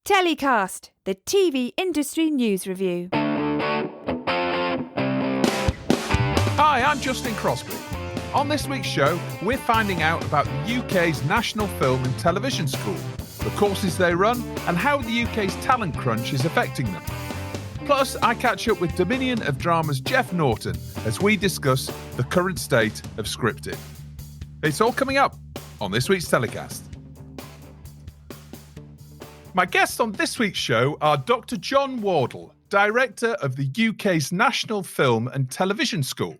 TellyCast, the TV industry news review. Hi, I'm Justin Crosby. On this week's show, we're finding out about the UK's National Film and Television School, the courses they run, and how the UK's talent crunch is affecting them. Plus, I catch up with Dominion of Drama's Jeff Norton as we discuss the current state of scripted. It's all coming up on this week's TellyCast. My guests on this week's show are Dr Jon Wardle, Director of the UK's National Film and Television School,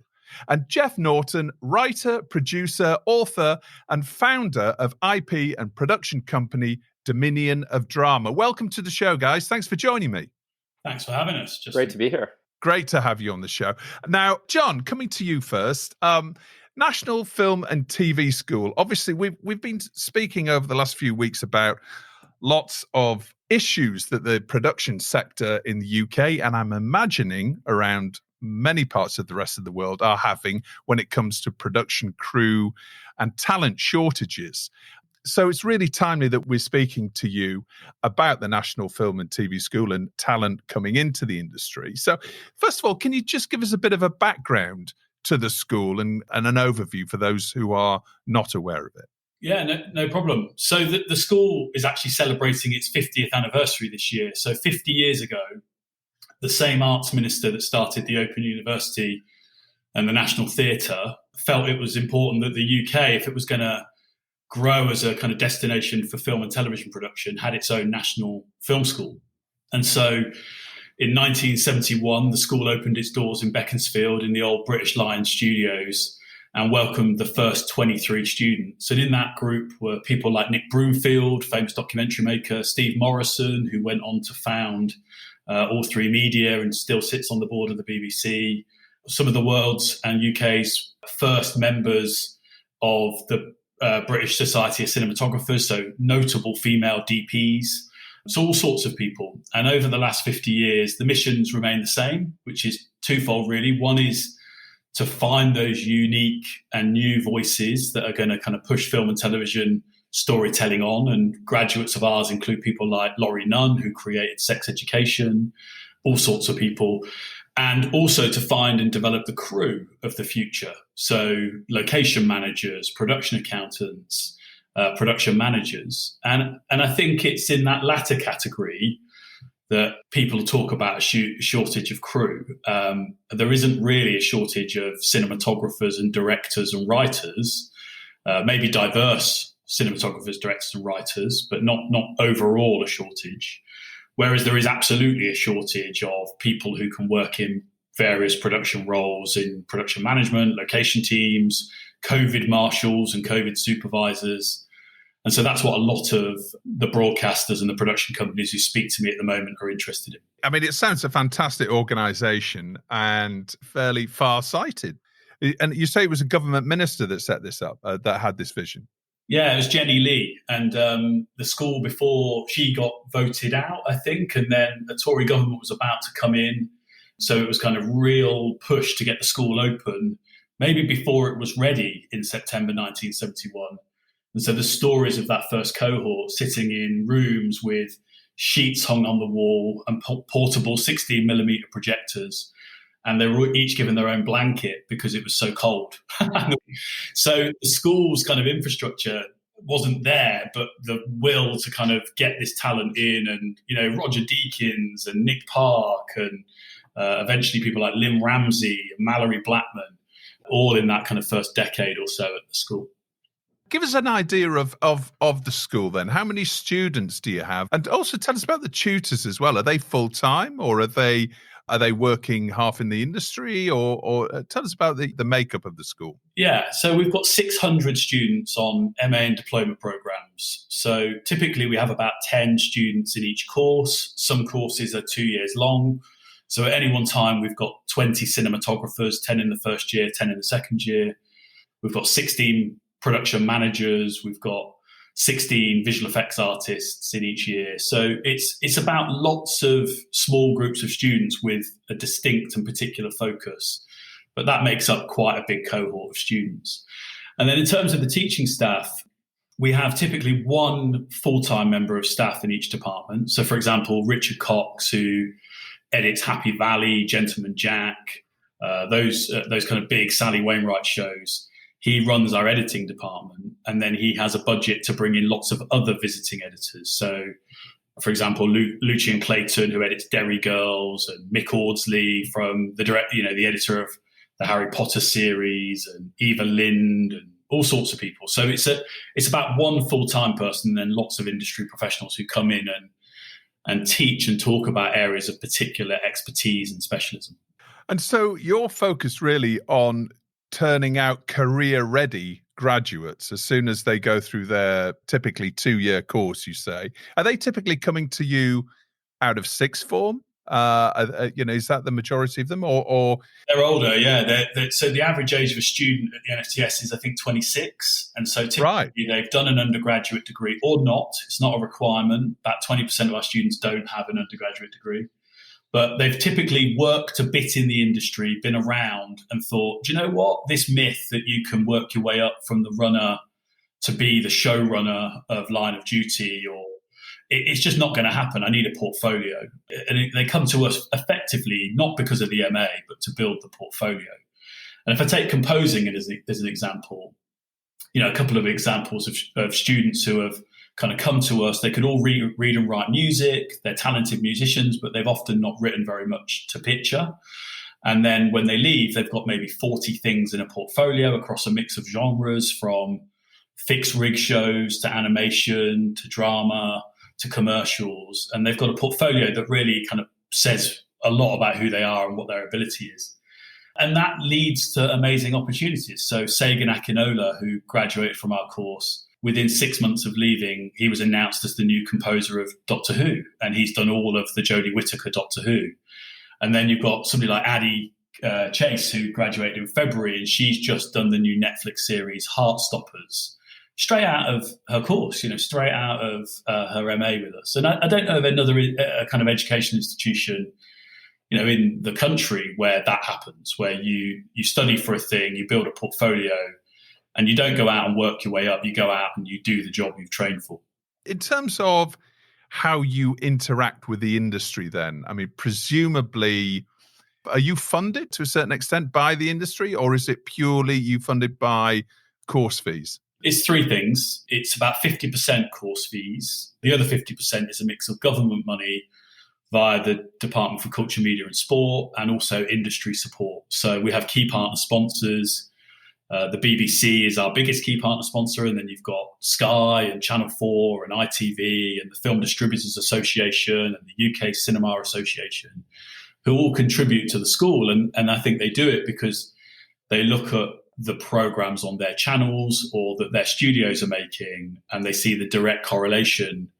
and Jeff Norton, writer, producer, author, and founder of IP and production company Dominion of Drama. Welcome to the show, guys. Thanks for joining me. Thanks for having us. Justin. Great to be here. Great to have you on the show. Now, Jon, coming to you first. National Film and TV School. Obviously, we've been speaking over the last few weeks about lots of issues that the production sector in the UK, and I'm imagining around many parts of the rest of the world, are having when it comes to production crew and talent shortages. So it's really timely that we're speaking to you about the National Film and TV School and talent coming into the industry. So first of all, can you just give us a bit of a background to the school and an overview for those who are not aware of it? Yeah, no problem. So the school is actually celebrating its 50th anniversary this year. So 50 years ago, the same arts minister that started the Open University and the National Theatre felt it was important that the UK, if it was going to grow as a kind of destination for film and television production, had its own national film school. And so in 1971, the school opened its doors in Beaconsfield in the old British Lion studios and welcomed the first 23 students. And in that group were people like Nick Broomfield, famous documentary maker, Steve Morrison, who went on to found All3 Media and still sits on the board of the BBC, some of the world's and UK's first members of the British Society of Cinematographers, so notable female DPs, so all sorts of people. And over the last 50 years, the missions remain the same, which is twofold, really. One is to find those unique and new voices that are going to kind of push film and television storytelling on. And graduates of ours include people like Laurie Nunn, who created Sex Education, all sorts of people. And also to find and develop the crew of the future. So location managers, production accountants, production managers. And I think it's in that latter category that people talk about a shortage of crew. There isn't really a shortage of cinematographers and directors and writers, maybe diverse cinematographers, directors and writers, but not overall a shortage. Whereas there is absolutely a shortage of people who can work in various production roles in production management, location teams, COVID marshals and COVID supervisors. And so that's what a lot of the broadcasters and the production companies who speak to me at the moment are interested in. I mean, it sounds a fantastic organisation and fairly far-sighted. And you say it was a government minister that set this up, that had this vision. Yeah, it was Jenny Lee. And the school, before she got voted out, I think, and then the Tory government was about to come in. So it was kind of real push to get the school open, maybe before it was ready in September 1971. And so the stories of that first cohort sitting in rooms with sheets hung on the wall and portable 16mm projectors, and they were each given their own blanket because it was so cold. So the school's kind of infrastructure wasn't there, but the will to kind of get this talent in, and, you know, Roger Deakins and Nick Park and eventually people like Lynn Ramsey and Mallory Blackman, all in that kind of first decade or so at the school. Give us an idea of the school then. How many students do you have? And also tell us about the tutors as well. Are they full-time, or are they working half in the industry, or tell us about the makeup of the school? Yeah, so we've got 600 students on MA and diploma programs. So typically we have about 10 students in each course. Some courses are 2 years long. So at any one time, we've got 20 cinematographers, 10 in the first year, 10 in the second year. We've got 16 production managers. We've got 16 visual effects artists in each year. So it's about lots of small groups of students with a distinct and particular focus. But that makes up quite a big cohort of students. And then in terms of the teaching staff, we have typically one full-time member of staff in each department. So, for example, Richard Cox, who edits Happy Valley, Gentleman Jack, those kind of big Sally Wainwright shows. He runs our editing department, and then he has a budget to bring in lots of other visiting editors. So, for example, Lucian Clayton, who edits Derry Girls, and Mick Audsley from the editor of the Harry Potter series, and Eva Lind, and all sorts of people. So it's about one full-time person and then lots of industry professionals who come in and teach and talk about areas of particular expertise and specialism. And so you're focused really on turning out career-ready graduates as soon as they go through their typically 2-year course, you say. Are they typically coming to you out of sixth form? Is that the majority of them, or they're older? Yeah. So the average age of a student at the NFTS is, I think, 26, and so typically they've done an undergraduate degree or not. It's not a requirement. About 20% of our students don't have an undergraduate degree, but they've typically worked a bit in the industry, been around, and thought, do you know what? This myth that you can work your way up from the runner to be the showrunner of Line of Duty, or it's just not going to happen. I need a portfolio. And they come to us effectively, not because of the MA, but to build the portfolio. And if I take composing as an example, a couple of examples of students who have kind of come to us, they could all read and write music. They're talented musicians, but they've often not written very much to picture. And then when they leave, they've got maybe 40 things in a portfolio across a mix of genres, from fixed rig shows to animation to drama to commercials, and they've got a portfolio that really kind of says a lot about who they are and what their ability is. And that leads to amazing opportunities. So Sagan Akinola, who graduated from our course, within 6 months of leaving, he was announced as the new composer of Doctor Who, and he's done all of the Jodie Whittaker Doctor Who. And then you've got somebody like Addie Chase, who graduated in February, and she's just done the new Netflix series Heartstoppers, straight out of her course, straight out of her MA with us. And I don't know of another kind of education institution, in the country where that happens, where you study for a thing, you build a portfolio, and you don't go out and work your way up. You go out and you do the job you've trained for. In terms of how you interact with the industry then, I mean, presumably, are you funded to a certain extent by the industry, or is it purely you funded by course fees? It's three things. It's about 50% course fees. The other 50% is a mix of government money via the Department for Culture, Media and Sport, and also industry support. So we have key partner sponsors. The BBC is our biggest key partner sponsor, and then you've got Sky and Channel 4 and ITV and the Film Distributors Association and the UK Cinema Association, who all contribute to the school. And I think they do it because they look at the programs on their channels or that their studios are making, and they see the direct correlation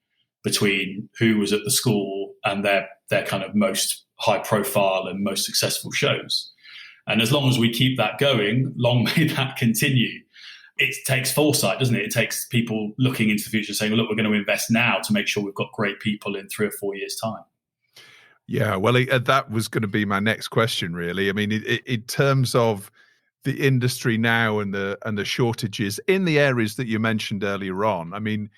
between who was at the school and their kind of most high profile and most successful shows. And as long as we keep that going, long may that continue. It takes foresight, doesn't it? It takes people looking into the future saying, look, we're going to invest now to make sure we've got great people in 3 or 4 years' time. Yeah, well, that was going to be my next question, really. I mean, in terms of the industry now and the shortages in the areas that you mentioned earlier on, I mean,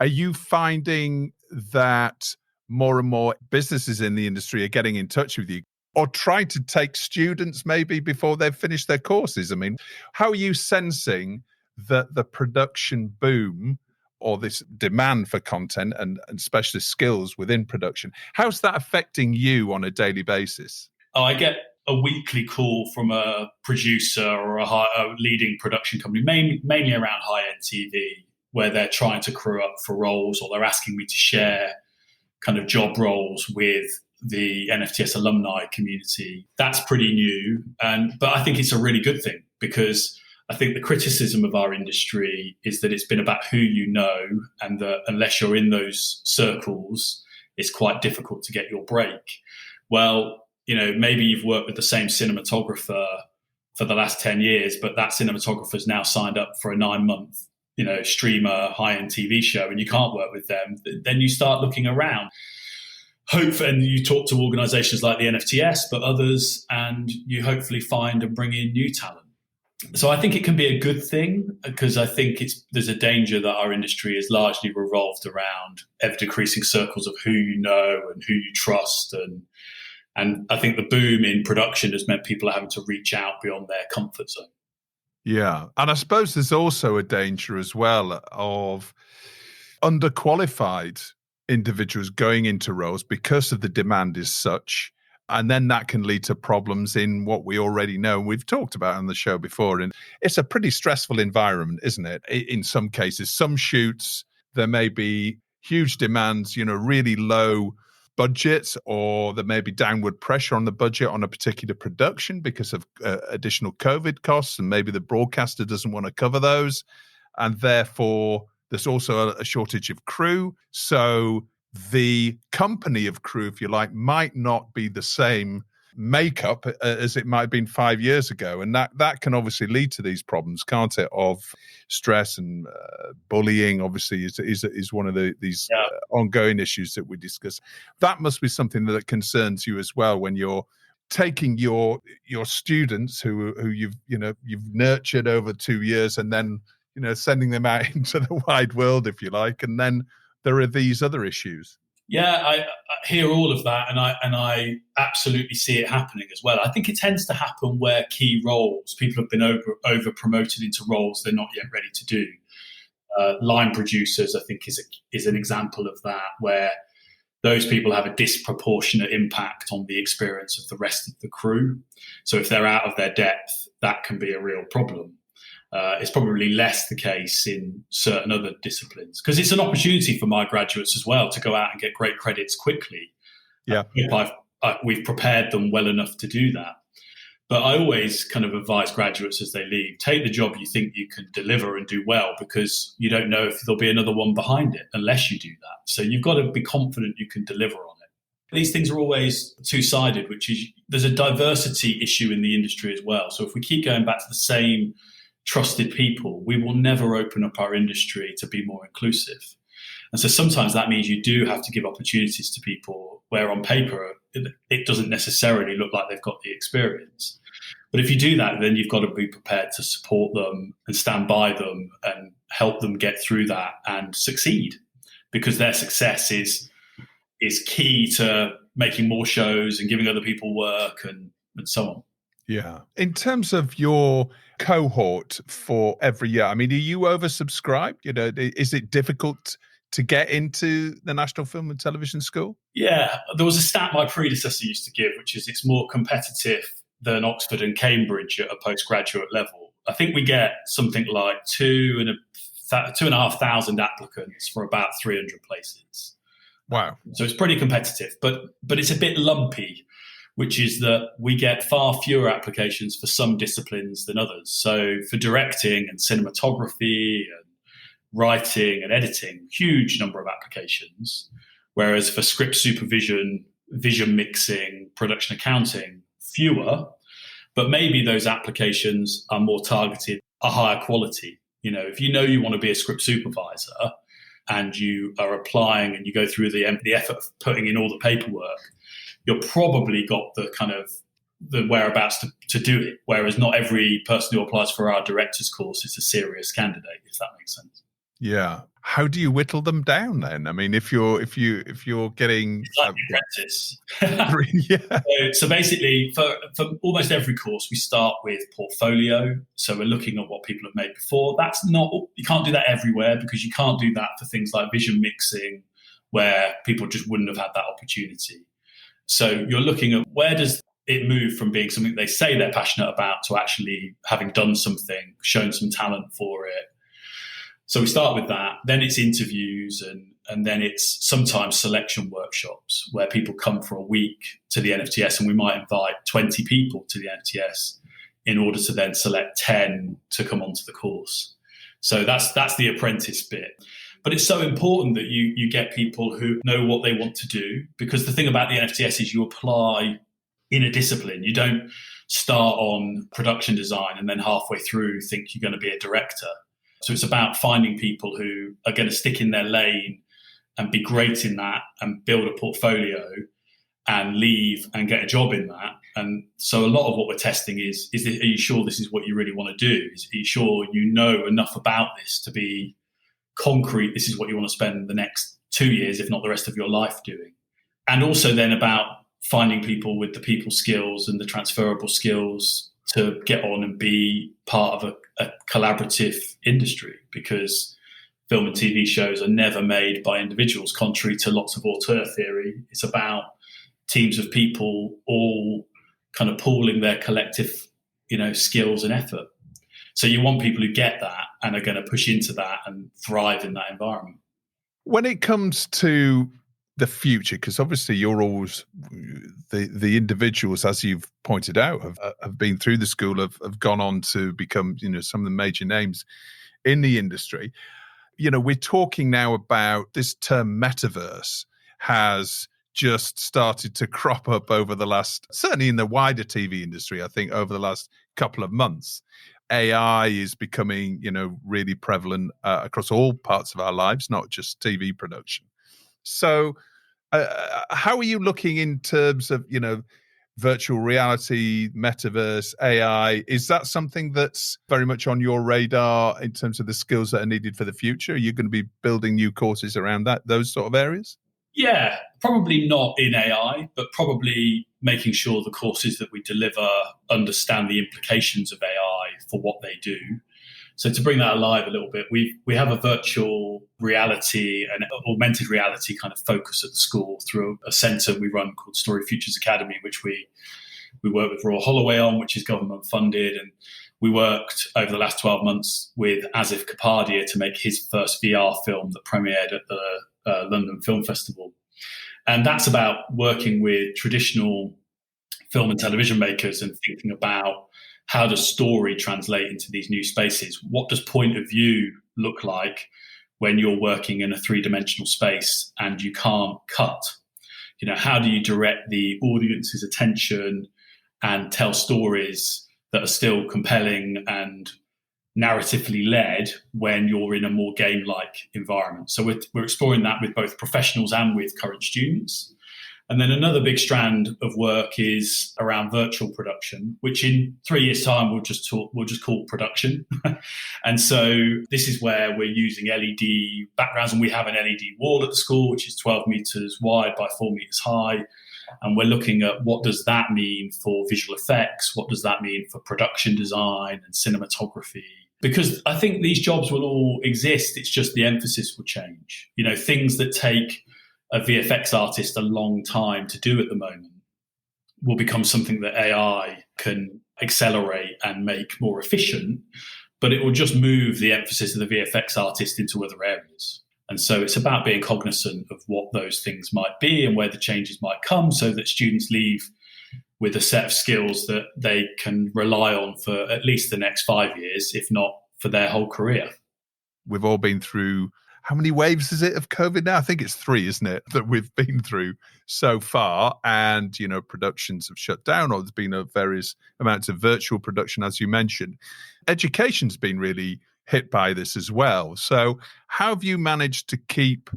are you finding that more and more businesses in the industry are getting in touch with you or trying to take students maybe before they've finished their courses? I mean, how are you sensing that the production boom or this demand for content and specialist skills within production, how's that affecting you on a daily basis? Oh, I get a weekly call from a producer or a leading production company, mainly around high-end TV, where they're trying to crew up for roles, or they're asking me to share kind of job roles with the NFTS alumni community. That's pretty new, but I think it's a really good thing, because I think the criticism of our industry is that it's been about who you know, and that unless you're in those circles, it's quite difficult to get your break. Well, maybe you've worked with the same cinematographer for the last 10 years, but that cinematographer's now signed up for a 9-month, streamer high-end TV show, and you can't work with them. Then you start looking around. And you talk to organizations like the NFTS, but others, and you hopefully find and bring in new talent. So I think it can be a good thing, because I think there's a danger that our industry is largely revolved around ever decreasing circles of who you know and who you trust. And I think the boom in production has meant people are having to reach out beyond their comfort zone. Yeah. And I suppose there's also a danger as well of underqualified individuals going into roles because of the demand is such. And then that can lead to problems in what we already know. We've talked about on the show before. And it's a pretty stressful environment, isn't it? In some cases, some shoots, there may be huge demands, really low budgets, or there may be downward pressure on the budget on a particular production because of additional COVID costs. And maybe the broadcaster doesn't want to cover those. And therefore, there's also a shortage of crew. So the company of crew, if you like, might not be the same makeup as it might have been 5 years ago. And that can obviously lead to these problems, can't it, of stress and bullying, obviously, is one of these ongoing issues that we discuss. That must be something that concerns you as well when you're taking your students who you've nurtured over 2 years and then sending them out into the wide world, if you like, and then there are these other issues. Yeah, I hear all of that, and I absolutely see it happening as well. I think it tends to happen where key roles, people have been over promoted into roles they're not yet ready to do. Line producers, I think, is an example of that, where those people have a disproportionate impact on the experience of the rest of the crew. So if they're out of their depth, that can be a real problem. It's probably less the case in certain other disciplines, because it's an opportunity for my graduates as well to go out and get great credits quickly. Yeah, we've prepared them well enough to do that. But I always kind of advise graduates as they leave, take the job you think you can deliver and do well, because you don't know if there'll be another one behind it unless you do that. So you've got to be confident you can deliver on it. These things are always two-sided, which is there's a diversity issue in the industry as well. So if we keep going back to the same trusted people, we will never open up our industry to be more inclusive. And so sometimes that means you do have to give opportunities to people where on paper it doesn't necessarily look like they've got the experience. But if you do that, then you've got to be prepared to support them and stand by them and help them get through that and succeed, because their success is key to making more shows and giving other people work and so on. Yeah. In terms of your cohort for every year, I mean, are you oversubscribed? Is it difficult to get into the National Film and Television School? Yeah. There was a stat my predecessor used to give, which is it's more competitive than Oxford and Cambridge at a postgraduate level. I think we get something like 2,500 applicants for about 300 places. Wow. So it's pretty competitive, but it's a bit lumpy, which is that we get far fewer applications for some disciplines than others. So for directing and cinematography and writing and editing, huge number of applications. Whereas for script supervision, vision mixing, production accounting, fewer. But maybe those applications are more targeted, a higher quality. If you want to be a script supervisor and you are applying and you go through the effort of putting in all the paperwork, you've probably got the kind of the whereabouts to do it. Whereas not every person who applies for our director's course is a serious candidate, if that makes sense. Yeah. How do you whittle them down then? I mean, if you're getting it's like the apprentice. Yeah. So basically, for almost every course, we start with portfolio. So we're looking at what people have made before. You can't do that everywhere, because you can't do that for things like vision mixing, where people just wouldn't have had that opportunity. So you're looking at where does it move from being something they say they're passionate about to actually having done something, shown some talent for it. So we start with that. Then it's interviews, and then it's sometimes selection workshops where people come for a week to the NFTS, and we might invite 20 people to the NFTS in order to then select 10 to come onto the course. So that's the apprentice bit. But it's so important that you get people who know what they want to do, because the thing about the NFTS is you apply in a discipline. You don't start on production design and then halfway through think you're going to be a director. So it's about finding people who are going to stick in their lane and be great in that and build a portfolio and leave and get a job in that. And so a lot of what we're testing is are you sure this is what you really want to do? Are you sure you know enough about this to be concrete? This is what you want to spend the next 2 years, if not the rest of your life, doing. And also then about finding people with the people skills and the transferable skills to get on and be part of a collaborative industry, because film and TV shows are never made by individuals, contrary to lots of auteur theory. It's about teams of people all kind of pooling their collective, skills and effort. So you want people who get that and are going to push into that and thrive in that environment. When it comes to the future, because obviously you're always the individuals, as you've pointed out, have been through the school, have gone on to become, some of the major names in the industry. We're talking now about this term metaverse has just started to crop up over the last, certainly in the wider TV industry, I think over the last couple of months. AI is becoming, really prevalent across all parts of our lives, not just TV production. So how are you looking in terms of, virtual reality, metaverse, AI? Is that something that's very much on your radar in terms of the skills that are needed for the future? Are you going to be building new courses around those sort of areas? Yeah, probably not in AI, but probably making sure the courses that we deliver understand the implications of AI for what they do. So to bring that alive a little bit, we have a virtual reality and augmented reality kind of focus at the school through a centre we run called Story Futures Academy, which we work with Royal Holloway on, which is government funded. And we worked over the last 12 months with Asif Kapadia to make his first VR film that premiered at the London Film Festival. And that's about working with traditional film and television makers and thinking about how does story translate into these new spaces? What does point of view look like when you're working in a three-dimensional space and you can't cut? How do you direct the audience's attention and tell stories that are still compelling and narratively led when you're in a more game-like environment? So we're exploring that with both professionals and with current students. And then another big strand of work is around virtual production, which in 3 years' time we'll just call production. And so this is where we're using LED backgrounds, and we have an LED wall at the school, which is 12 meters wide by 4 meters high. And we're looking at what does that mean for visual effects? What does that mean for production design and cinematography? Because I think these jobs will all exist. It's just the emphasis will change. Things that take a VFX artist a long time to do at the moment will become something that AI can accelerate and make more efficient, but it will just move the emphasis of the VFX artist into other areas. And so it's about being cognizant of what those things might be and where the changes might come so that students leave with a set of skills that they can rely on for at least the next 5 years, if not for their whole career. We've all been through, how many waves is it of COVID now? I think it's 3, isn't it, that we've been through so far. And, productions have shut down, or there's been various amounts of virtual production, as you mentioned. Education's been really hit by this as well. So how have you managed to keep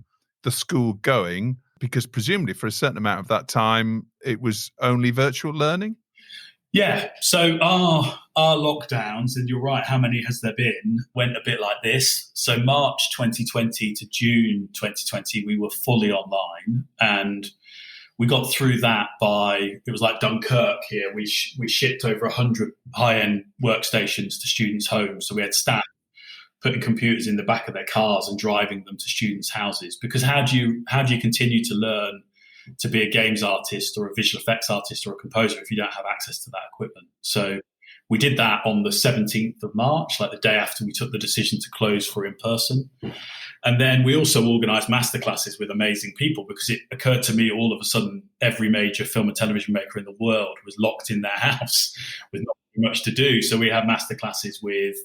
the school going? Because presumably for a certain amount of that time, it was only virtual learning? Yeah, so our lockdowns, and you're right, how many has there been, went a bit like this. So March 2020 to June 2020, we were fully online, and we got through that it was like Dunkirk here. We shipped over 100 high-end workstations to students' homes. So we had staff putting computers in the back of their cars and driving them to students' houses. Because how do you continue to learn to be a games artist or a visual effects artist or a composer if you don't have access to that equipment? So we did that on the 17th of March, like the day after we took the decision to close for in-person. And then we also organised masterclasses with amazing people, because it occurred to me all of a sudden every major film and television maker in the world was locked in their house with not much to do. So we had masterclasses with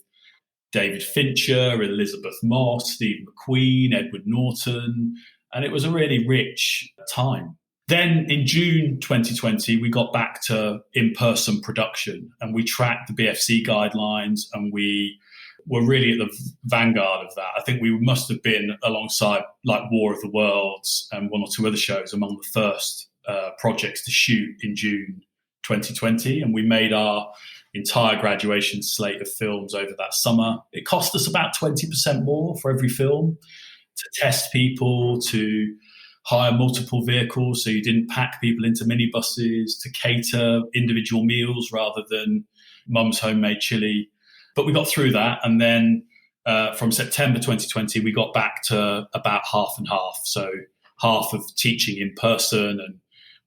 David Fincher, Elizabeth Moss, Steve McQueen, Edward Norton, and it was a really rich time. Then in June 2020, we got back to in-person production, and we tracked the BFC guidelines, and we were really at the vanguard of that. I think we must have been, alongside like War of the Worlds and one or two other shows, among the first projects to shoot in June 2020, and we made our entire graduation slate of films over that summer. It cost us about 20% more for every film to test people, to hire multiple vehicles so you didn't pack people into minibuses, to cater individual meals rather than mum's homemade chili. But we got through that, and then from September 2020, we got back to about half and half. So half of teaching in person and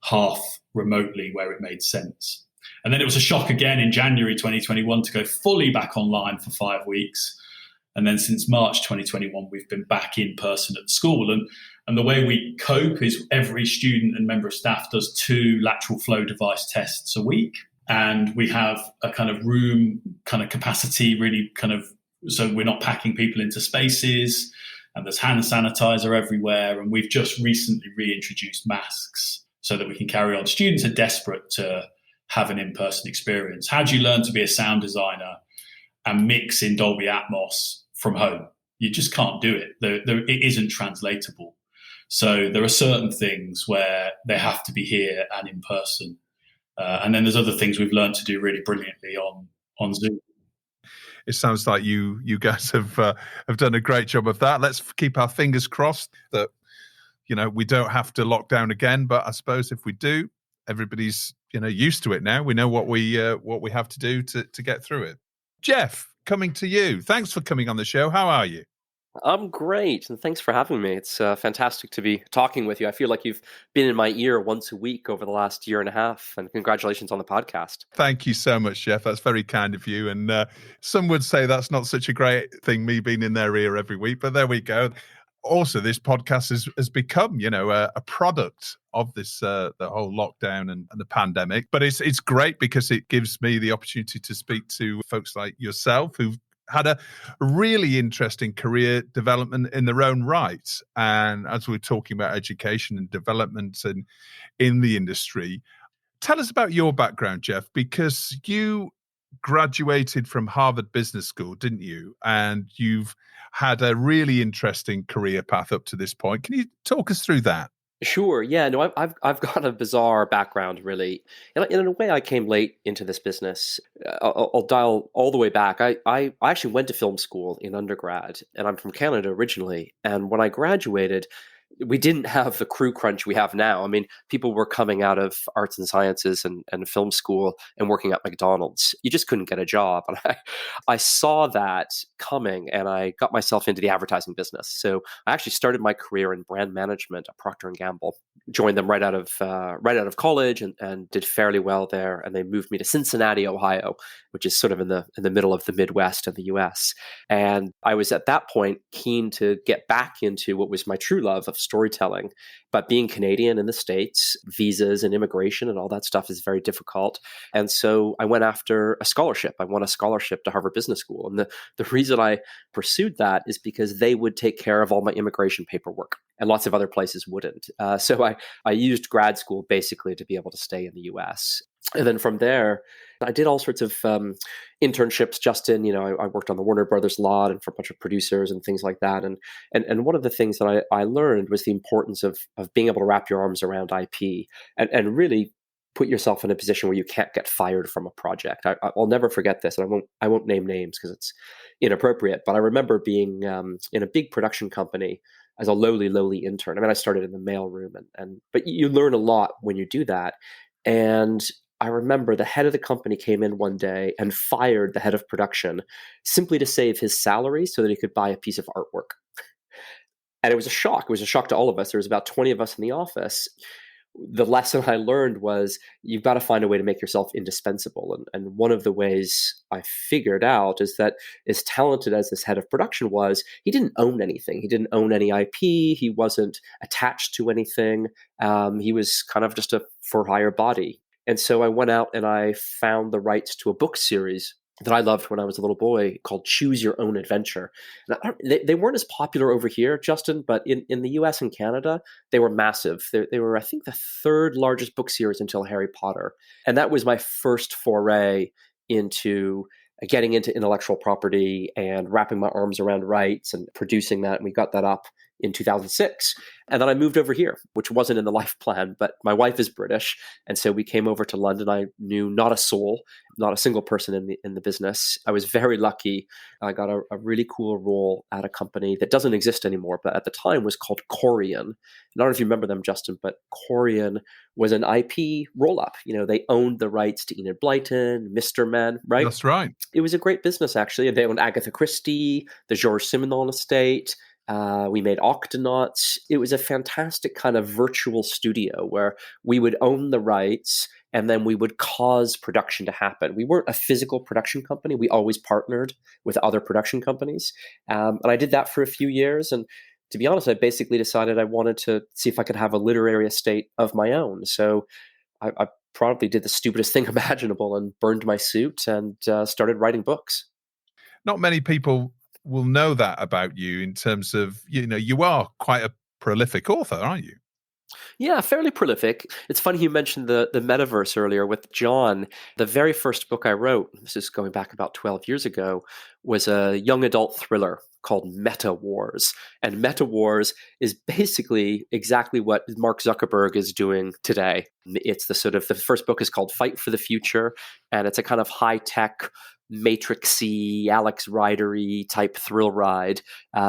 half remotely where it made sense. And then it was a shock again in January 2021 to go fully back online for 5 weeks. And then since March 2021, we've been back in person at the school. And the way we cope is every student and member of staff does 2 lateral flow device tests a week. And we have a kind of room kind of capacity, really kind of, so we're not packing people into spaces, and there's hand sanitizer everywhere. And we've just recently reintroduced masks so that we can carry on. Students are desperate to have an in-person experience. How do you learn to be a sound designer and mix in Dolby Atmos from home? You just can't do it. It isn't translatable. So there are certain things where they have to be here and in person. And then there's other things we've learned to do really brilliantly on Zoom. It sounds like you guys have done a great job of that. Let's keep our fingers crossed that, we don't have to lock down again. But I suppose if we do, everybody's, used to it now. We know what we have to do to get through it. Jeff, coming to you. Thanks for coming on the show. How are you? I'm great, and thanks for having me. It's fantastic to be talking with you. I feel like you've been in my ear once a week over the last year and a half, and congratulations on the podcast. Thank you so much, Jeff. That's very kind of you. And some would say that's not such a great thing, me being in their ear every week, but there we go. Also, this podcast has become, a product of this the whole lockdown and the pandemic. But it's great because it gives me the opportunity to speak to folks like yourself who've had a really interesting career development in their own right. And as we're talking about education and development and in the industry, tell us about your background, Jeff, because you graduated from Harvard Business School, didn't you? And you've had a really interesting career path up to this point. Can you talk us through that? Sure. Yeah. No, I've got a bizarre background, really. In a way, I came late into this business. I'll dial all the way back. I actually went to film school in undergrad, and I'm from Canada originally. And when I graduated, we didn't have the crew crunch we have now. I mean, people were coming out of arts and sciences and film school and working at McDonald's. You just couldn't get a job. And I saw that coming, and I got myself into the advertising business. So I actually started my career in brand management at Procter & Gamble. Joined them right out of college and did fairly well there. And they moved me to Cincinnati, Ohio, which is sort of in the middle of the Midwest of the US. And I was at that point keen to get back into what was my true love of storytelling. But being Canadian in the States, visas and immigration and all that stuff is very difficult. And so I went after a scholarship. I won a scholarship to Harvard Business School. And the reason I pursued that is because they would take care of all my immigration paperwork, and lots of other places wouldn't. So I used grad school basically to be able to stay in the US. And then from there, I did all sorts of internships, Justin. I worked on the Warner Brothers lot and for a bunch of producers and things like that. And one of the things that I learned was the importance of being able to wrap your arms around IP and really put yourself in a position where you can't get fired from a project. I'll never forget this, and I won't name names because it's inappropriate. But I remember being in a big production company as a lowly intern. I mean, I started in the mailroom, but you learn a lot when you do that. And I remember the head of the company came in one day and fired the head of production simply to save his salary so that he could buy a piece of artwork. And it was a shock. It was a shock to all of us. There was about 20 of us in the office. The lesson I learned was you've got to find a way to make yourself indispensable. And one of the ways I figured out is that as talented as this head of production was, he didn't own anything. He didn't own any IP. He wasn't attached to anything. He was kind of just a for-hire body. And so I went out and I found the rights to a book series that I loved when I was a little boy called Choose Your Own Adventure. They weren't as popular over here, Justin, but in the US and Canada, they were massive. They were, I think, the third largest book series until Harry Potter. And that was my first foray into getting into intellectual property and wrapping my arms around rights and producing that. And we got that up in 2006. And then I moved over here, which wasn't in the life plan, but my wife is British. And so we came over to London. I knew not a soul, not a single person in the business. I was very lucky. I got a really cool role at a company that doesn't exist anymore, but at the time was called Corian. I don't know if you remember them, Justin, but Corian was an IP roll-up. They owned the rights to Enid Blyton, Mr. Men, right? That's right. It was a great business, actually. They owned Agatha Christie, the Georges Simenon estate. We made Octonauts. It was a fantastic kind of virtual studio where we would own the rights and then we would cause production to happen. We weren't a physical production company. We always partnered with other production companies. And I did that for a few years. And to be honest, I basically decided I wanted to see if I could have a literary estate of my own. So I probably did the stupidest thing imaginable and burned my suit and started writing books. Not many people will know that about you in terms of, you are quite a prolific author, aren't you? Yeah, fairly prolific. It's funny you mentioned the metaverse earlier with John. The very first book I wrote, this is going back about 12 years ago, was a young adult thriller called Meta Wars. And Meta Wars is basically exactly what Mark Zuckerberg is doing today. It's the first book is called Fight for the Future, and it's a kind of high-tech Matrix-y, Alex Rider-y type thrill ride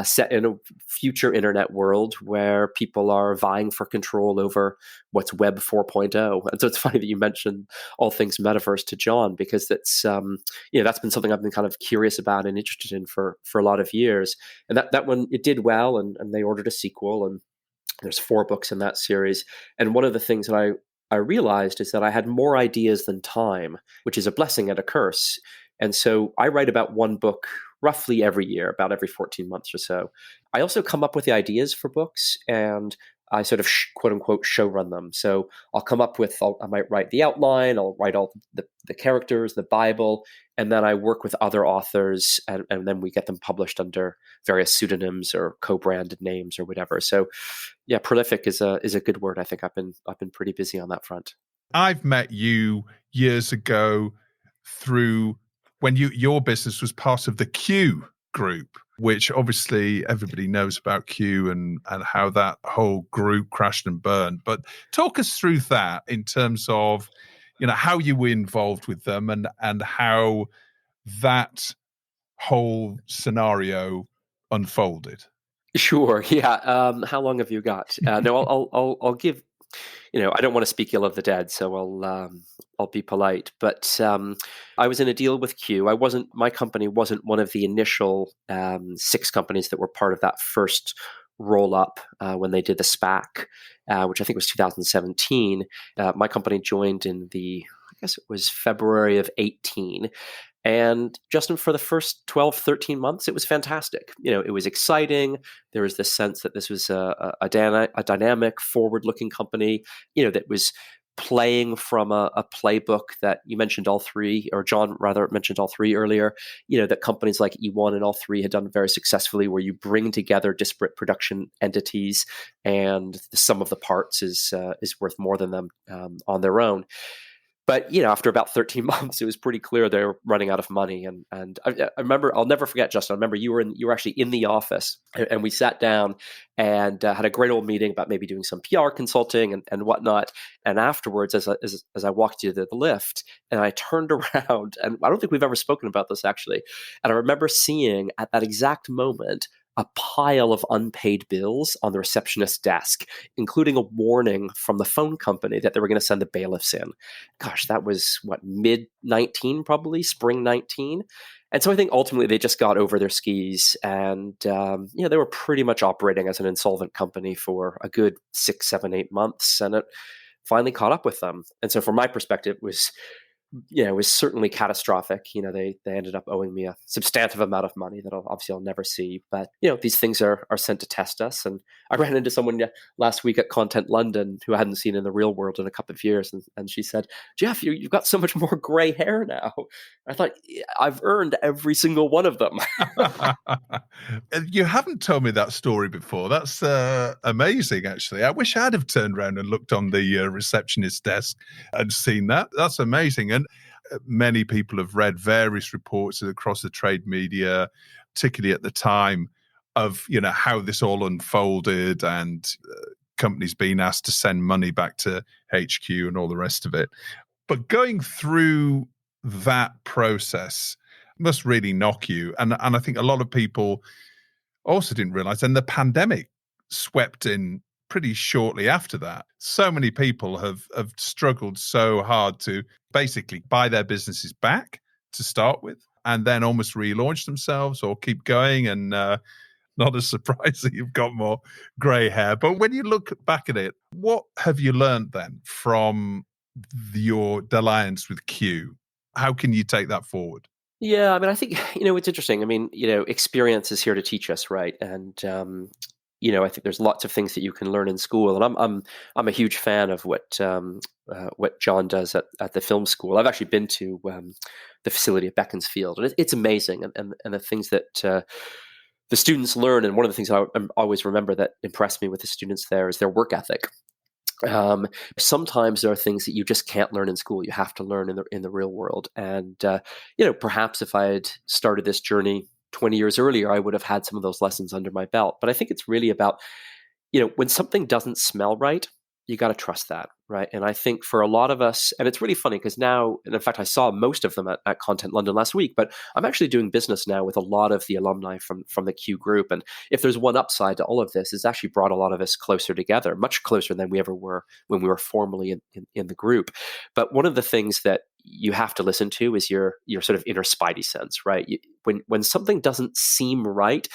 set in a future internet world where people are vying for control over what's Web 4.0. And so it's funny that you mentioned all things metaverse to John, because that's that's been something I've been kind of curious about and interested in for a lot of years. And that one, it did well, and they ordered a sequel, and there's 4 books in that series. And one of the things that I realized is that I had more ideas than time, which is a blessing and a curse. And so I write about one book roughly every year, about every 14 months or so. I also come up with the ideas for books, and I sort of quote unquote show run them. So I'll come up with, I might write the outline, I'll write all the characters, the Bible, and then I work with other authors, and then we get them published under various pseudonyms or co-branded names or whatever. So yeah, prolific is a good word. I think I've been pretty busy on that front. I've met you years ago through when your business was part of the Kew group, which obviously everybody knows about Kew and how that whole group crashed and burned. But talk us through that in terms of, how you were involved with them and how that whole scenario unfolded. Sure. Yeah. How long have you got? No, I'll give. I don't want to speak ill of the dead, so I'll be polite. But I was in a deal with Kew. My company wasn't one of the initial 6 companies that were part of that first roll up when they did the SPAC, which I think was 2017. My company joined in I guess it was February of 18. And Justin, for the first 12, 13 months, it was fantastic. It was exciting. There was this sense that this was a dynamic, forward-looking company, that was playing from a playbook that you mentioned all 3, or John rather mentioned all 3 earlier, that companies like E1 and all 3 had done very successfully, where you bring together disparate production entities and the sum of the parts is worth more than them on their own. But, after about 13 months, it was pretty clear they were running out of money. And I remember, I'll never forget, Justin, I remember you were actually in the office, and we sat down and had a great old meeting about maybe doing some PR consulting and whatnot. And afterwards, as I walked you to the lift, and I turned around, and I don't think we've ever spoken about this actually. And I remember seeing at that exact moment a pile of unpaid bills on the receptionist's desk, including a warning from the phone company that they were going to send the bailiffs in. Gosh, that was mid-19, probably spring 19. And so I think ultimately they just got over their skis, and they were pretty much operating as an insolvent company for a good 6, 7, 8 months, and it finally caught up with them. And so from my perspective, it was certainly catastrophic. They ended up owing me a substantive amount of money that I'll never see. But, these things are sent to test us. And I ran into someone last week at Content London who I hadn't seen in the real world in a couple of years. And she said, Jeff, you've got so much more gray hair now. I thought, I've earned every single one of them. You haven't told me that story before. That's amazing, actually. I wish I'd have turned around and looked on the receptionist's desk and seen that. That's amazing. And many people have read various reports across the trade media, particularly at the time of, how this all unfolded and companies being asked to send money back to HQ and all the rest of it. But going through that process must really knock you. And I think a lot of people also didn't realize, and the pandemic swept in pretty shortly after that. So many people have struggled so hard to basically buy their businesses back to start with, and then almost relaunch themselves or keep going. And not a surprise that you've got more grey hair. But when you look back at it, what have you learned then from your alliance with Kew? How can you take that forward? Yeah, I mean, I think, it's interesting. I mean, experience is here to teach us, right? And, I think there's lots of things that you can learn in school. And I'm a huge fan of what John does at the film school. I've actually been to the facility at Beaconsfield, and it's amazing. And the things that the students learn, and one of the things I always remember that impressed me with the students there is their work ethic. Sometimes there are things that you just can't learn in school. You have to learn in the real world. And, perhaps if I had started this journey 20 years earlier, I would have had some of those lessons under my belt. But I think it's really about, when something doesn't smell right, you got to trust that, right? And I think for a lot of us, and it's really funny because now, and in fact, I saw most of them at Content London last week, but I'm actually doing business now with a lot of the alumni from the Kew group. And if there's one upside to all of this, it's actually brought a lot of us closer together, much closer than we ever were when we were formally in the group. But one of the things that you have to listen to is your sort of inner spidey sense, right? When something doesn't seem right,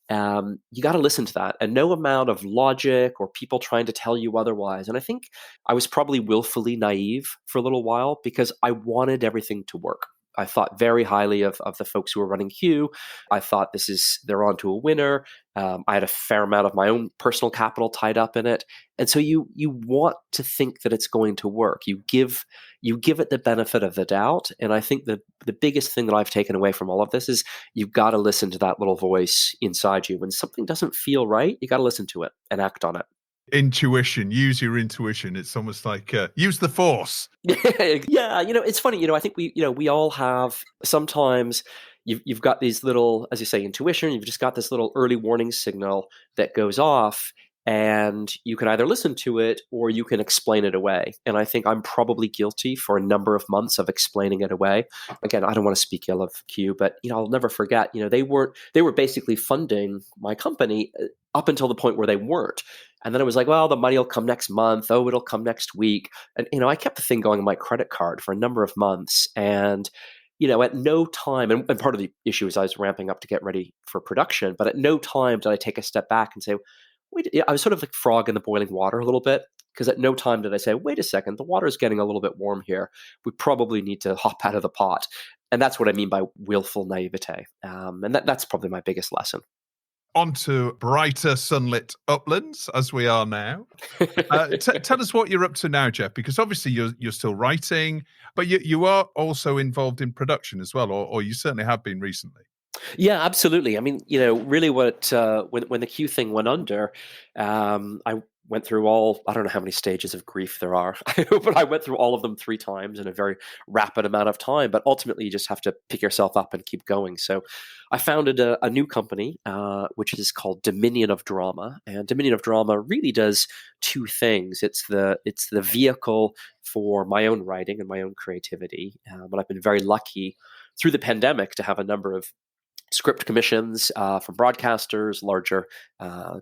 you got to listen to that, and no amount of logic or people trying to tell you otherwise. And I think I was probably willfully naive for a little while because I wanted everything to work. I thought very highly of the folks who were running Kew. I thought they're on to a winner. I had a fair amount of my own personal capital tied up in it. And so you want to think that it's going to work. You give it the benefit of the doubt. And I think the biggest thing that I've taken away from all of this is you've got to listen to that little voice inside you. When something doesn't feel right, you got to listen to it and act on it. Intuition, use your intuition. It's almost like use the force. Yeah, it's funny. I think we all have sometimes. You've got these little, as you say, intuition. You've just got this little early warning signal that goes off, and you can either listen to it or you can explain it away. And I think I'm probably guilty for a number of months of explaining it away. Again, I don't want to speak ill of Kew, but I'll never forget. They were basically funding my company up until the point where they weren't. And then it was like, well, the money will come next month. Oh, it'll come next week. And I kept the thing going on my credit card for a number of months, and at no time, and part of the issue is I was ramping up to get ready for production, but at no time did I take a step back and say, wait, I was sort of like frog in the boiling water a little bit, because at no time did I say, wait a second, the water's getting a little bit warm here. We probably need to hop out of the pot. And that's what I mean by willful naivete. And that's probably my biggest lesson. Onto brighter sunlit uplands as we are now. Tell us what you're up to now, Jeff, because obviously you're still writing, but you are also involved in production as well, or you certainly have been recently. Yeah, absolutely. I mean, really what when the Kew thing went under, I went through I don't know how many stages of grief there are, but I went through all of them 3 times in a very rapid amount of time. But ultimately, you just have to pick yourself up and keep going. So I founded a new company, which is called Dominion of Drama. And Dominion of Drama really does 2 things. It's the vehicle for my own writing and my own creativity. But I've been very lucky through the pandemic to have a number of script commissions from broadcasters, larger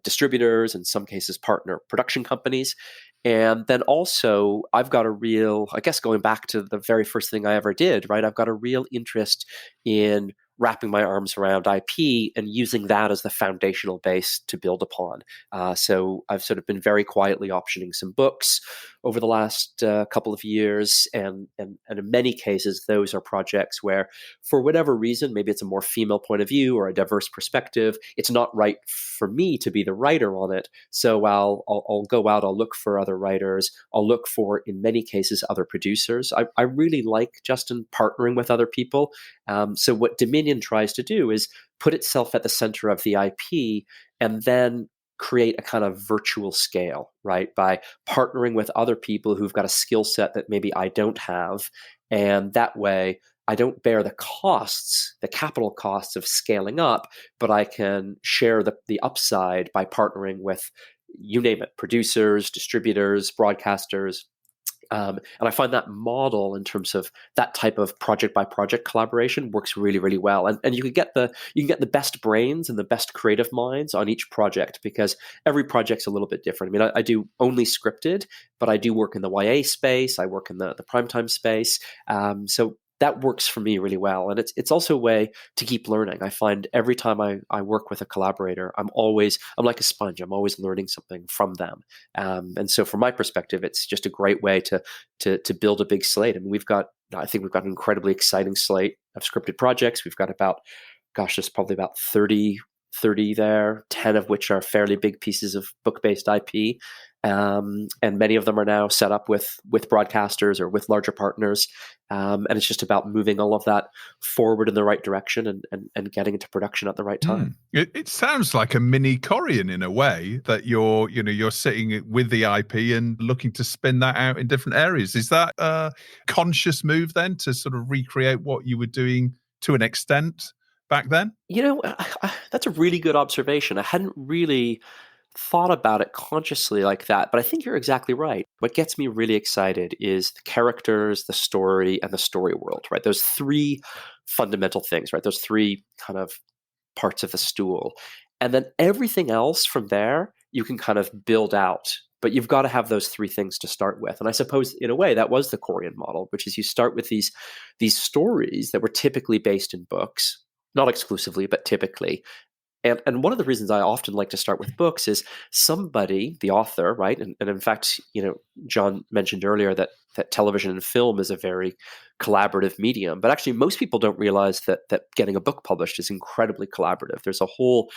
distributors, in some cases partner production companies. And then also I've got a real, I guess going back to the very first thing I ever did, right? I've got a real interest in wrapping my arms around IP and using that as the foundational base to build upon. So I've sort of been very quietly optioning some books over the last couple of years. And in many cases, those are projects where, for whatever reason, maybe it's a more female point of view or a diverse perspective, it's not right for me to be the writer on it. So I'll go out, I'll look for other writers. I'll look for, in many cases, other producers. I really like, Justin, partnering with other people. So what Dominion tries to do is put itself at the center of the IP and then create a kind of virtual scale, right? By partnering with other people who've got a skill set that maybe I don't have. And that way I don't bear the costs, the capital costs of scaling up, but I can share the upside by partnering with, you name it, producers, distributors, broadcasters. And I find that model in terms of that type of project by project collaboration works really, really well. And you can get the best brains and the best creative minds on each project, because every project's a little bit different. I mean, I do only scripted, but I do work in the YA space. I work in the primetime space. So that works for me really well. And it's also a way to keep learning. I find every time I work with a collaborator, I'm like a sponge. I'm always learning something from them. And so from my perspective, it's just a great way to build a big slate. I mean, I think we've got an incredibly exciting slate of scripted projects. We've got there's probably about 30 there, 10 of which are fairly big pieces of book-based IP. And many of them are now set up with broadcasters or with larger partners. And it's just about moving all of that forward in the right direction and getting into production at the right time. It sounds like a mini Corian in a way, that you're sitting with the IP and looking to spin that out in different areas. Is that a conscious move then to sort of recreate what you were doing to an extent back then? That's a really good observation. I hadn't really thought about it consciously like that, but I think you're exactly right. What gets me really excited is the characters, the story, and the story world, right? Those three fundamental things, right? Those three kind of parts of the stool. And then everything else from there, you can kind of build out. But you've got to have those three things to start with. And I suppose in a way that was the Corian model, which is you start with these stories that were typically based in books, not exclusively, but typically. And one of the reasons I often like to start with books is somebody, the author, right? And in fact, John mentioned earlier that television and film is a very collaborative medium. But actually, most people don't realize that getting a book published is incredibly collaborative. There's a whole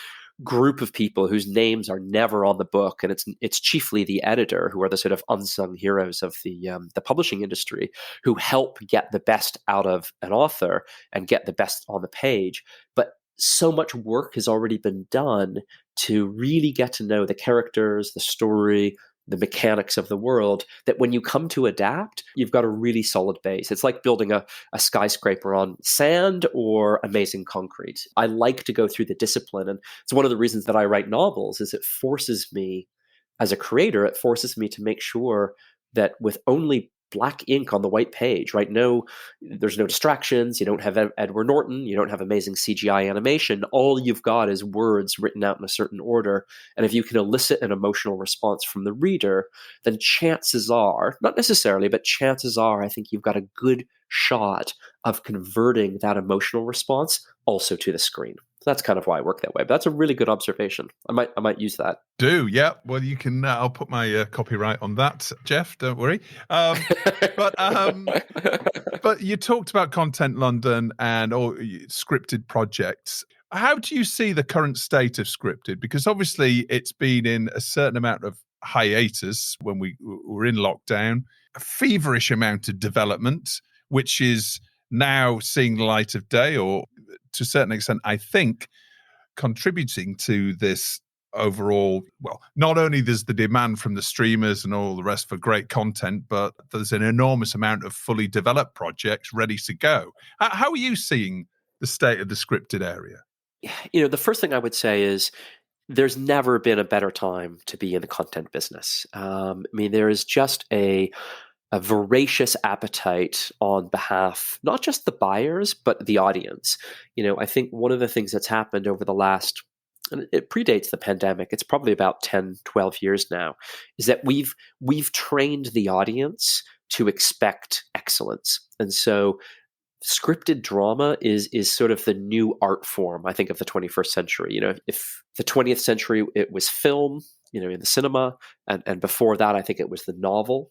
group of people whose names are never on the book, and it's chiefly the editor, who are the sort of unsung heroes of the publishing industry, who help get the best out of an author and get the best on the page. But so much work has already been done to really get to know the characters, the story, the mechanics of the world, that when you come to adapt, you've got a really solid base. It's like building a skyscraper on sand or amazing concrete. I like to go through the discipline. And it's one of the reasons that I write novels, is it forces me, as a creator, it forces me to make sure that with only black ink on the white page, right? There's no distractions. You don't have Edward Norton. You don't have amazing CGI animation. All you've got is words written out in a certain order. And if you can elicit an emotional response from the reader, then chances are, not necessarily, but chances are, I think you've got a good shot of converting that emotional response also to the screen. So that's kind of why I work that way. But that's a really good observation. I might use that. Yeah. Well, you can. I'll put my copyright on that, Jeff. Don't worry. But you talked about Content London and all scripted projects. How do you see the current state of scripted? Because obviously it's been in a certain amount of hiatus when we were in lockdown, a feverish amount of development, which is now seeing the light of day, or to a certain extent, I think, contributing to this overall. Well, not only there's the demand from the streamers and all the rest for great content, but there's an enormous amount of fully developed projects ready to go. How are you seeing the state of the scripted area? The first thing I would say is there's never been a better time to be in the content business. There is just a voracious appetite on behalf, not just the buyers, but the audience. I think one of the things that's happened over the last, and it predates the pandemic, it's probably about 10, 12 years now, is that we've trained the audience to expect excellence. And so scripted drama is sort of the new art form, I think, of the 21st century. If the 20th century, it was film, in the cinema, and before that, I think it was the novel,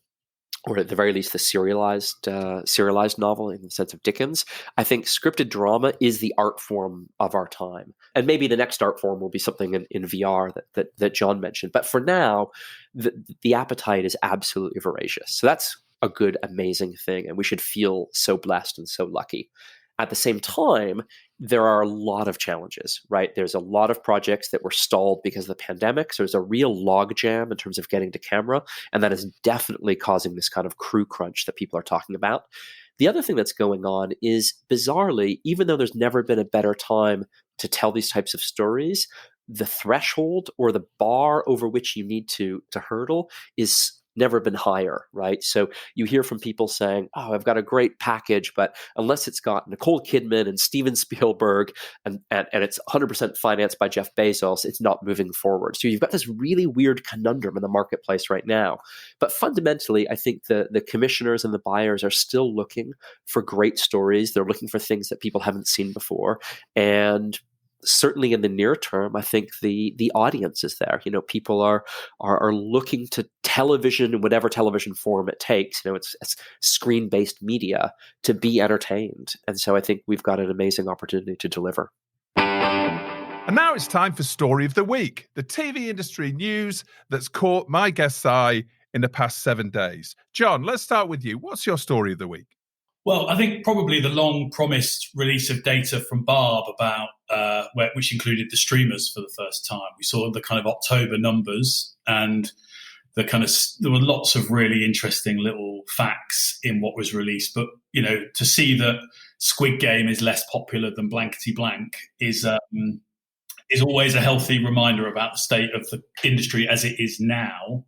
or at the very least the serialized novel in the sense of Dickens. I think scripted drama is the art form of our time. And maybe the next art form will be something in VR that John mentioned. But for now, the appetite is absolutely voracious. So that's a good, amazing thing. And we should feel so blessed and so lucky. At the same time, there are a lot of challenges, right? There's a lot of projects that were stalled because of the pandemic. So there's a real logjam in terms of getting to camera. And that is definitely causing this kind of crew crunch that people are talking about. The other thing that's going on is, bizarrely, even though there's never been a better time to tell these types of stories, the threshold or the bar over which you need to hurdle is never been higher, right? So you hear from people saying, oh, I've got a great package, but unless it's got Nicole Kidman and Steven Spielberg and it's 100% financed by Jeff Bezos, it's not moving forward. So you've got this really weird conundrum in the marketplace right now. But fundamentally, I think the commissioners and the buyers are still looking for great stories. They're looking for things that people haven't seen before. And certainly in the near term, I think the audience is there. People are looking to television in whatever television form it takes. It's screen-based media to be entertained. And so I think we've got an amazing opportunity to deliver. And now it's time for Story of the Week, the TV industry news that's caught my guest's eye in the past 7 days. John, let's start with you. What's your Story of the Week? Well, I think probably the long-promised release of data from Barb about which included the streamers for the first time. We saw the kind of October numbers, and there were lots of really interesting little facts in what was released. But to see that Squid Game is less popular than Blankety Blank is always a healthy reminder about the state of the industry as it is now,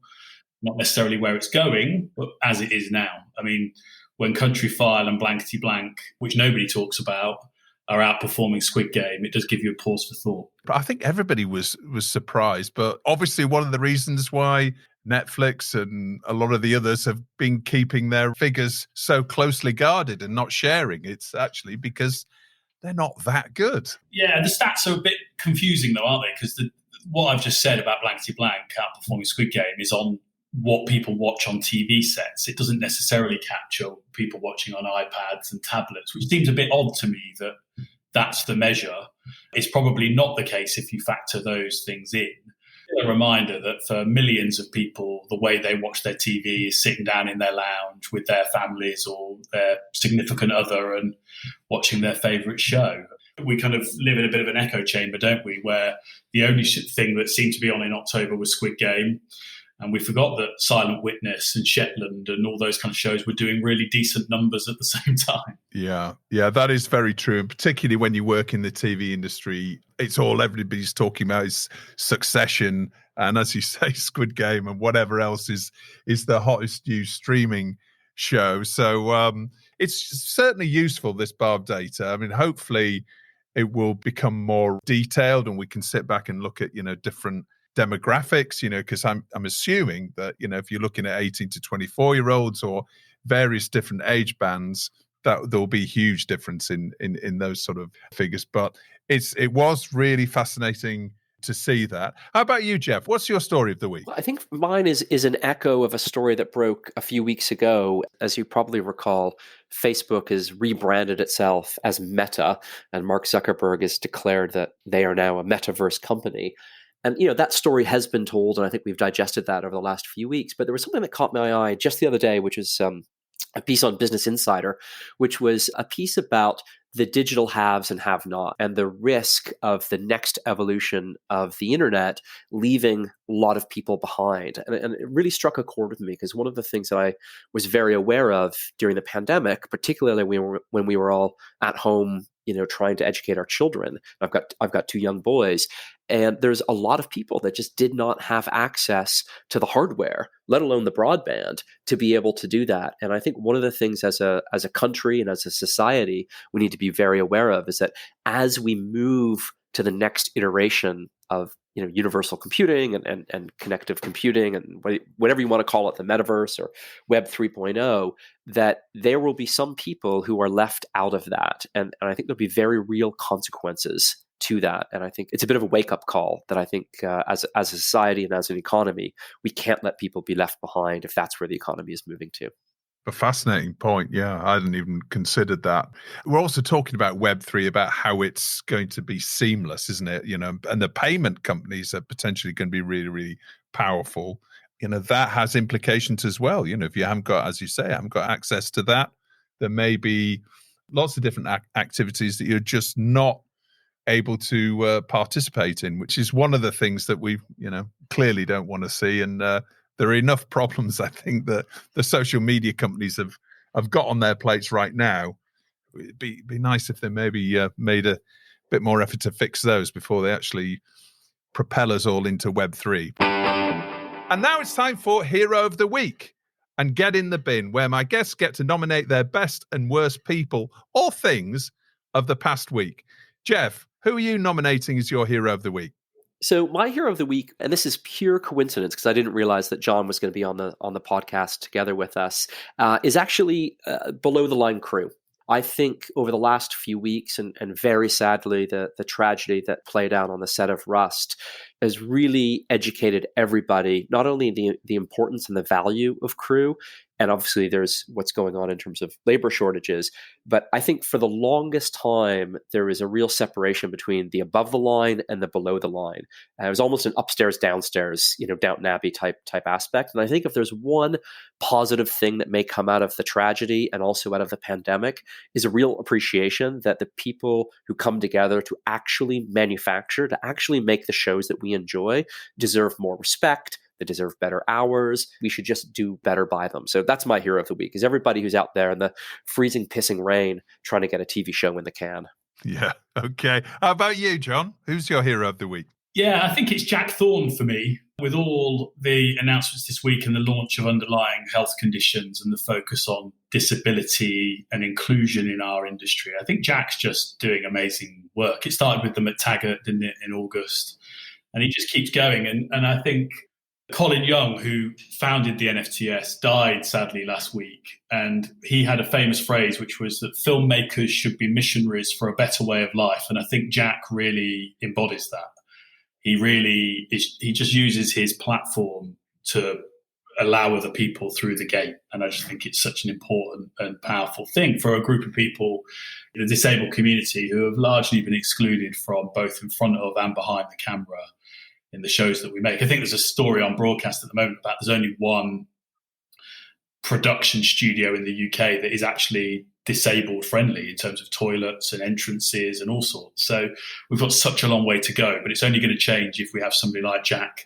not necessarily where it's going, but as it is now. I mean, when Country File and Blankety Blank, which nobody talks about, are outperforming Squid Game, it does give you a pause for thought. But I think everybody was surprised. But obviously one of the reasons why Netflix and a lot of the others have been keeping their figures so closely guarded and not sharing, it's actually because they're not that good. Yeah, the stats are a bit confusing though, aren't they? Because what I've just said about Blankety Blank outperforming Squid Game is on what people watch on TV sets. It doesn't necessarily capture people watching on iPads and tablets, which seems a bit odd to me that that's the measure. It's probably not the case if you factor those things in. A reminder that for millions of people, the way they watch their TV is sitting down in their lounge with their families or their significant other and watching their favourite show. We kind of live in a bit of an echo chamber, don't we, where the only thing that seemed to be on in October was Squid Game. And we forgot that Silent Witness and Shetland and all those kind of shows were doing really decent numbers at the same time. Yeah, that is very true. And particularly when you work in the TV industry, it's all everybody's talking about is Succession. And as you say, Squid Game and whatever else is the hottest new streaming show. So it's certainly useful, this Barb data. I mean, hopefully it will become more detailed and we can sit back and look at, different demographics, because I'm assuming that, if you're looking at 18 to 24-year-olds or various different age bands, that there'll be a huge difference in those sort of figures. But it was really fascinating to see that. How about you, Jeff? What's your story of the week? Well, I think mine is an echo of a story that broke a few weeks ago. As you probably recall, Facebook has rebranded itself as Meta, and Mark Zuckerberg has declared that they are now a metaverse company. And, that story has been told, and I think we've digested that over the last few weeks. But there was something that caught my eye just the other day, which was a piece on Business Insider, which was a piece about the digital haves and have-not and the risk of the next evolution of the internet leaving a lot of people behind. And it really struck a chord with me because one of the things that I was very aware of during the pandemic, particularly when we were all at home, trying to educate our children. I've got two young boys, and there's a lot of people that just did not have access to the hardware, let alone the broadband, to be able to do that. And I think one of the things as a country and as a society we need to be very aware of is that as we move to the next iteration of universal computing and connective computing and whatever you want to call it, the metaverse or Web 3.0, that there will be some people who are left out of that. And I think there'll be very real consequences to that. And I think it's a bit of a wake-up call that I think as a society and as an economy, we can't let people be left behind if that's where the economy is moving to. A fascinating point. Yeah, I hadn't even considered that. We're also talking about Web3, about how it's going to be seamless, isn't it? And the payment companies are potentially going to be really, really powerful. That has implications as well. If you haven't got, as you say, haven't got access to that, there may be lots of different activities that you're just not able to participate in, which is one of the things that we, clearly don't want to see. And there are enough problems, I think, that the social media companies have have got on their plates right now. It'd be nice if they maybe made a bit more effort to fix those before they actually propel us all into Web3. And now it's time for Hero of the Week and Get in the Bin, where my guests get to nominate their best and worst people or things of the past week. Jeff, who are you nominating as your Hero of the Week? So my hero of the week, and this is pure coincidence because I didn't realize that John was going to be on the podcast together with us, is actually Below the Line crew. I think over the last few weeks, and very sadly, the tragedy that played out on the set of Rust has really educated everybody, not only the importance and the value of crew, and obviously there's what's going on in terms of labor shortages, but I think for the longest time, there is a real separation between the above the line and the below the line. It was almost an upstairs, downstairs, Downton Abbey type aspect. And I think if there's one positive thing that may come out of the tragedy and also out of the pandemic is a real appreciation that the people who come together to actually manufacture, to actually make the shows that we enjoy deserve more respect. They deserve better hours. We should just do better by them. So that's my hero of the week, is everybody who's out there in the freezing, pissing rain trying to get a TV show in the can. Yeah. Okay. How about you, John? Who's your hero of the week? Yeah, I think it's Jack Thorne for me. With all the announcements this week and the launch of underlying health conditions and the focus on disability and inclusion in our industry, I think Jack's just doing amazing work. It started with them at Taggart, didn't it, in August? And he just keeps going. And I think Colin Young, who founded the NFTS, died sadly last week. And he had a famous phrase, which was that filmmakers should be missionaries for a better way of life. And I think Jack really embodies that. He just uses his platform to allow other people through the gate. And I just think it's such an important and powerful thing for a group of people in the disabled community who have largely been excluded from both in front of and behind the camera in the shows that we make. I think there's a story on broadcast at the moment about there's only one production studio in the UK that is actually disabled friendly in terms of toilets and entrances and all sorts. So we've got such a long way to go, but it's only going to change if we have somebody like Jack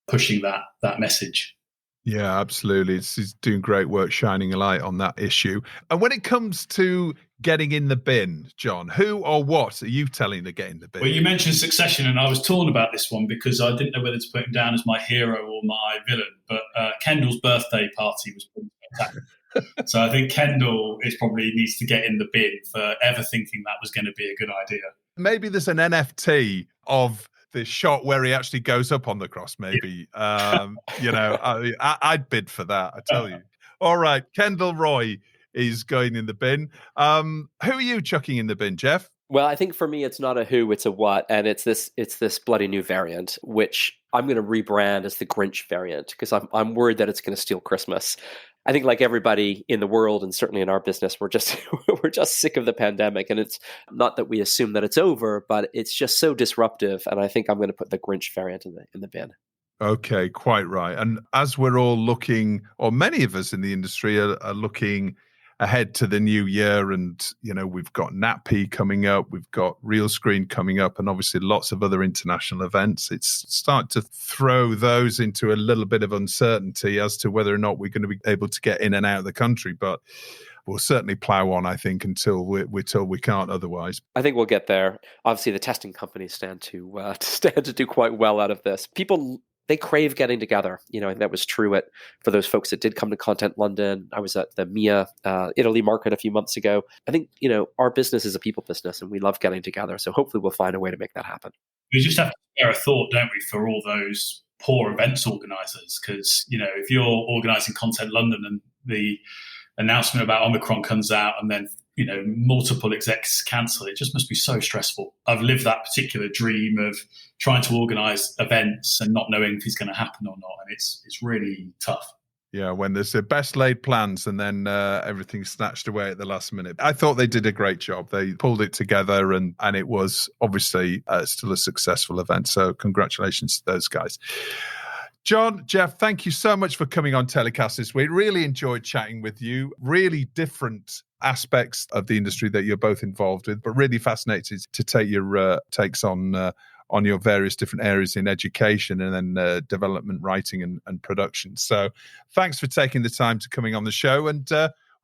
pushing that message. Yeah, absolutely. He's doing great work shining a light on that issue. And when it comes to getting in the bin, John, who or what are you telling to get in the bin? Well, you mentioned Succession, and I was torn about this one because I didn't know whether to put him down as my hero or my villain. But Kendall's birthday party was pretty spectacular. So I think Kendall probably needs to get in the bin for ever thinking that was going to be a good idea. Maybe there's an NFT of the shot where he actually goes up on the cross, maybe. I'd bid for that, I tell you. All right, Kendall Roy is going in the bin. Who are you chucking in the bin, Jeff? Well, I think for me, it's not a who, it's a what. And it's this bloody new variant, which I'm going to rebrand as the Grinch variant, because I'm worried that it's going to steal Christmas. I think like everybody in the world, and certainly in our business, we're just sick of the pandemic. And it's not that we assume that it's over, but it's just so disruptive. And I think I'm going to put the Grinch variant in the bin. Okay, quite right. And as we're all looking, or many of us in the industry are looking ahead to the new year, and we've got NatP coming up, we've got Real Screen coming up, and obviously lots of other international events. It's starting to throw those into a little bit of uncertainty as to whether or not we're going to be able to get in and out of the country, but we'll certainly plow on, I think, until we're told we can't otherwise. I think we'll get there. Obviously, the testing companies stand to do quite well out of this. People, they crave getting together. That was true for those folks that did come to Content London. I was at the MIA Italy market a few months ago. I think, our business is a people business and we love getting together. So hopefully we'll find a way to make that happen. We just have to spare a thought, don't we, for all those poor events organisers? Because, if you're organising Content London and the announcement about Omicron comes out and then, multiple execs cancel, it just must be so stressful. I've lived that particular dream of trying to organise events and not knowing if it's going to happen or not. And it's really tough. Yeah, when there's the best laid plans and then everything's snatched away at the last minute. I thought they did a great job. They pulled it together and it was obviously still a successful event. So congratulations to those guys. John, Jeff, thank you so much for coming on TellyCast this week. Really enjoyed chatting with you. Really different aspects of the industry that you're both involved with, but really fascinated to take your takes on your various different areas in education and then development, writing and production. So thanks for taking the time to coming on the show, and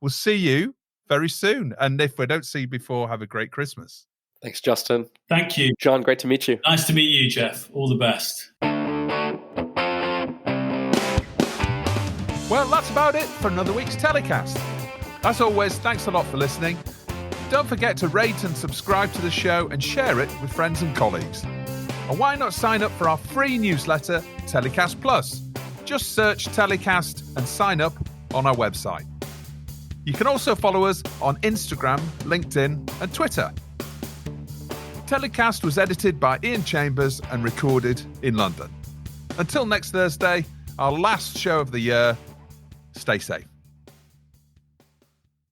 we'll see you very soon. And if we don't see you before, have a great Christmas. Thanks, Justin. Thank you. John, great to meet you. Nice to meet you, Jeff. All the best. Well, that's about it for another week's TellyCast. As always, thanks a lot for listening. Don't forget to rate and subscribe to the show and share it with friends and colleagues. And why not sign up for our free newsletter, TellyCast Plus? Just search TellyCast and sign up on our website. You can also follow us on Instagram, LinkedIn, and Twitter. TellyCast was edited by Ian Chambers and recorded in London. Until next Thursday, our last show of the year, stay safe.